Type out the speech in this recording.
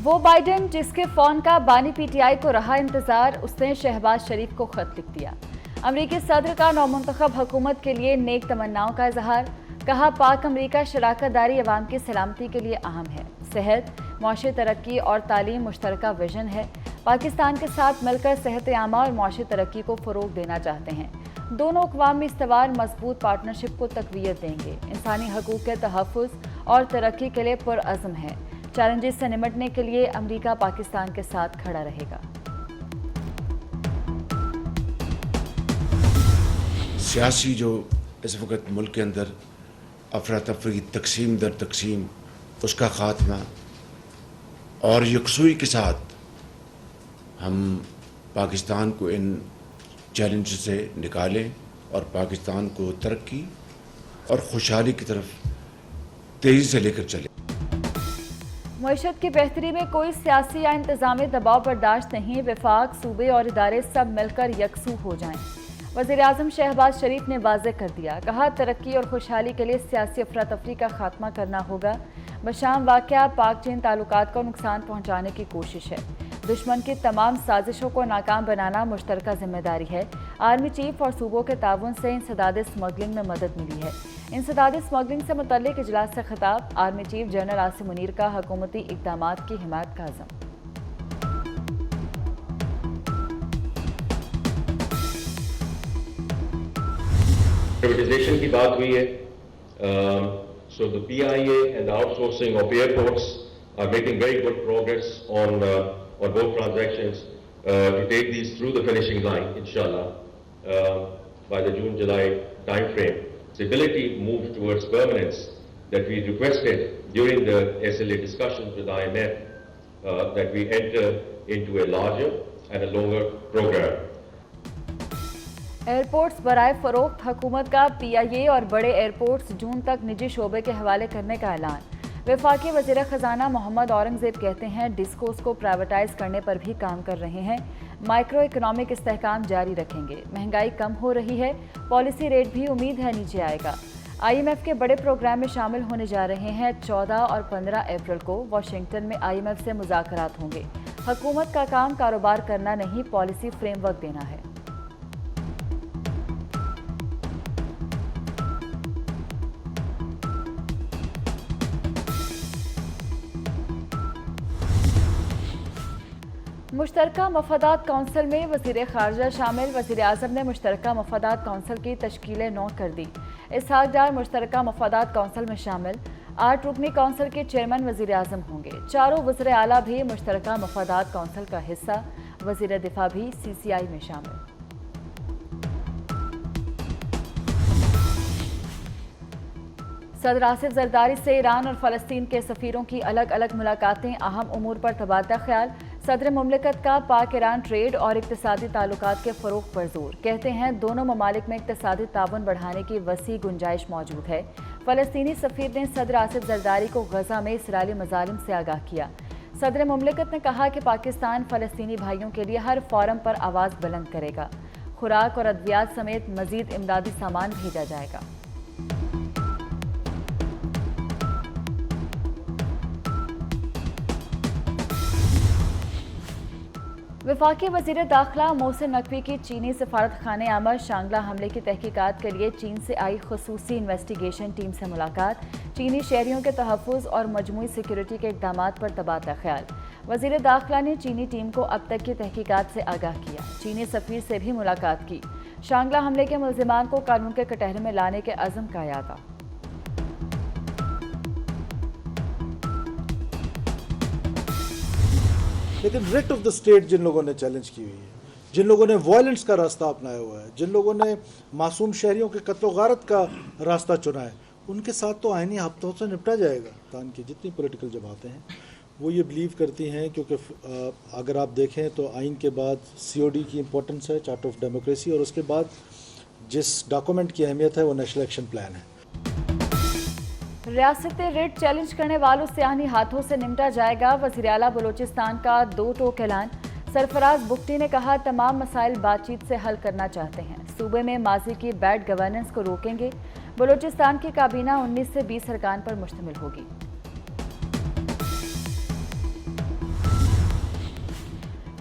وہ بائیڈن جس کے فون کا بانی پی ٹی آئی کو رہا انتظار، اس نے شہباز شریف کو خط لکھ دیا۔ امریکی صدر کا نومنتخب حکومت کے لیے نیک تمناؤں کا اظہار، کہا پاک امریکہ شراکت داری عوام کی سلامتی کے لیے اہم ہے، صحت، معاشی ترقی اور تعلیم مشترکہ ویژن ہے، پاکستان کے ساتھ مل کر صحت عامہ اور معاشی ترقی کو فروغ دینا چاہتے ہیں، دونوں اقوام میں استوار مضبوط پارٹنرشپ کو تقویت دیں گے، انسانی حقوق کے تحفظ اور ترقی کے لیے پرعزم ہے، چیلنجز سے نمٹنے کے لیے امریکہ پاکستان کے ساتھ کھڑا رہے گا۔ سیاسی جو اس وقت ملک کے اندر افراتفری، تقسیم در تقسیم، اس کا خاتمہ اور یکسوئی کے ساتھ ہم پاکستان کو ان چیلنج سے نکالیں اور پاکستان کو ترقی اور خوشحالی کی طرف تیزی سے لے کر چلیں۔ معیشت کی بہتری میں کوئی سیاسی یا انتظامی دباؤ برداشت نہیں، وفاق، صوبے اور ادارے سب مل کر یکسو ہو جائیں۔ وزیراعظم شہباز شریف نے واضح کر دیا، کہا ترقی اور خوشحالی کے لیے سیاسی افراتفری کا خاتمہ کرنا ہوگا۔ بشام واقعہ پاک چین تعلقات کو نقصان پہنچانے کی کوشش ہے، دشمن کی تمام سازشوں کو ناکام بنانا مشترکہ ذمہ داری ہے۔ آرمی چیف اور صوبوں کے تعاون سے انسداد اسمگلنگ میں مدد ملی ہے۔ انسداد اسمگلنگ سے متعلق اجلاس سے خطاب، army chief general Asim Munir کا حکومتی اقدامات کی حمایت کا عزم۔ Privatization کی بات ہوئی ہے. So the PIA and the outsourcing of airports are making very good progress on both transactions to take these through the finishing line, inshallah, by the June-July time frame. Stability move towards permanence that we requested during the SLA discussions with IMF, that we enter into a larger and a longer program. Airports برائے فروخت، حکومت کا پی آئی اے اور بڑے airports جون تک نجی شعبے کے حوالے کرنے کا اعلان۔ وفاقی وزیر خزانہ محمد اورنگزیب کہتے ہیں ڈسکوز کو پرائیویٹائز کرنے پر بھی کام کر رہے ہیں، مائکرو اکنامک استحکام جاری رکھیں گے، مہنگائی کم ہو رہی ہے، پالیسی ریٹ بھی امید ہے نیچے آئے گا۔ آئی ایم ایف کے بڑے پروگرام میں شامل ہونے جا رہے ہیں، 14 اور 15 اپریل کو واشنگٹن میں آئی ایم ایف سے مذاکرات ہوں گے۔ حکومت کا کام کاروبار کرنا نہیں، پالیسی فریم ورک دینا ہے۔ مشترکہ مفادات کونسل میں وزیر خارجہ شامل، وزیر اعظم نے مشترکہ مفادات کونسل کی تشکیل نو کر دی۔ اسحاق ڈار مشترکہ مفادات کونسل میں شامل، 8 رکنی کونسل کے چیئرمین وزیر اعظم ہوں گے، چاروں وزراء اعلیٰ بھی مشترکہ مفادات کونسل کا حصہ، وزیر دفاع بھی سی سی آئی میں شامل۔ صدر آصف زرداری سے ایران اور فلسطین کے سفیروں کی الگ الگ ملاقاتیں، اہم امور پر تبادلہ خیال۔ صدر مملکت کا پاک ایران ٹریڈ اور اقتصادی تعلقات کے فروغ پر زور، کہتے ہیں دونوں ممالک میں اقتصادی تعاون بڑھانے کی وسیع گنجائش موجود ہے۔ فلسطینی سفیر نے صدر آصف زرداری کو غزہ میں اسرائیلی مظالم سے آگاہ کیا۔ صدر مملکت نے کہا کہ پاکستان فلسطینی بھائیوں کے لیے ہر فورم پر آواز بلند کرے گا، خوراک اور ادویات سمیت مزید امدادی سامان بھیجا جائے گا۔ وفاقی وزیر داخلہ محسن نقوی کی چینی سفارت خانے عامر شانگلہ حملے کی تحقیقات کے لیے چین سے آئی خصوصی انویسٹیگیشن ٹیم سے ملاقات، چینی شہریوں کے تحفظ اور مجموعی سیکیورٹی کے اقدامات پر تبادلہ خیال۔ وزیر داخلہ نے چینی ٹیم کو اب تک کی تحقیقات سے آگاہ کیا، چینی سفیر سے بھی ملاقات کی، شانگلہ حملے کے ملزمان کو قانون کے کٹہرے میں لانے کے عزم کا اعادہ۔ لیکن ریٹ آف دا اسٹیٹ جن لوگوں نے چیلنج کی ہوئی ہے، جن لوگوں نے وائلنس کا راستہ اپنایا ہوا ہے، جن لوگوں نے معصوم شہریوں کے قتل و غارت کا راستہ چنا ہے، ان کے ساتھ تو آئینی ہفتوں سے نپٹا جائے گا۔ پاکستان کی جتنی پولیٹیکل جماعتیں ہیں وہ یہ بلیو کرتی ہیں، کیونکہ اگر آپ دیکھیں تو آئین کے بعد سی او ڈی کی امپورٹنس ہے، چارٹر آف ڈیموکریسی، اور اس کے بعد جس ڈاکومنٹ کی اہمیت ہے وہ نیشنل ایکشن پلان ہے۔ ریاست ریٹ چیلنج کرنے والوں سے آہنی ہاتھوں سے نمٹا جائے گا، وزیر اعلیٰ بلوچستان کا 2 ٹوک اعلان۔ سرفراز بگٹی نے کہا تمام مسائل بات چیت سے حل کرنا چاہتے ہیں، صوبے میں ماضی کی بیڈ گورننس کو روکیں گے۔ بلوچستان کی کابینہ 19 سے 20 ارکان پر مشتمل ہوگی۔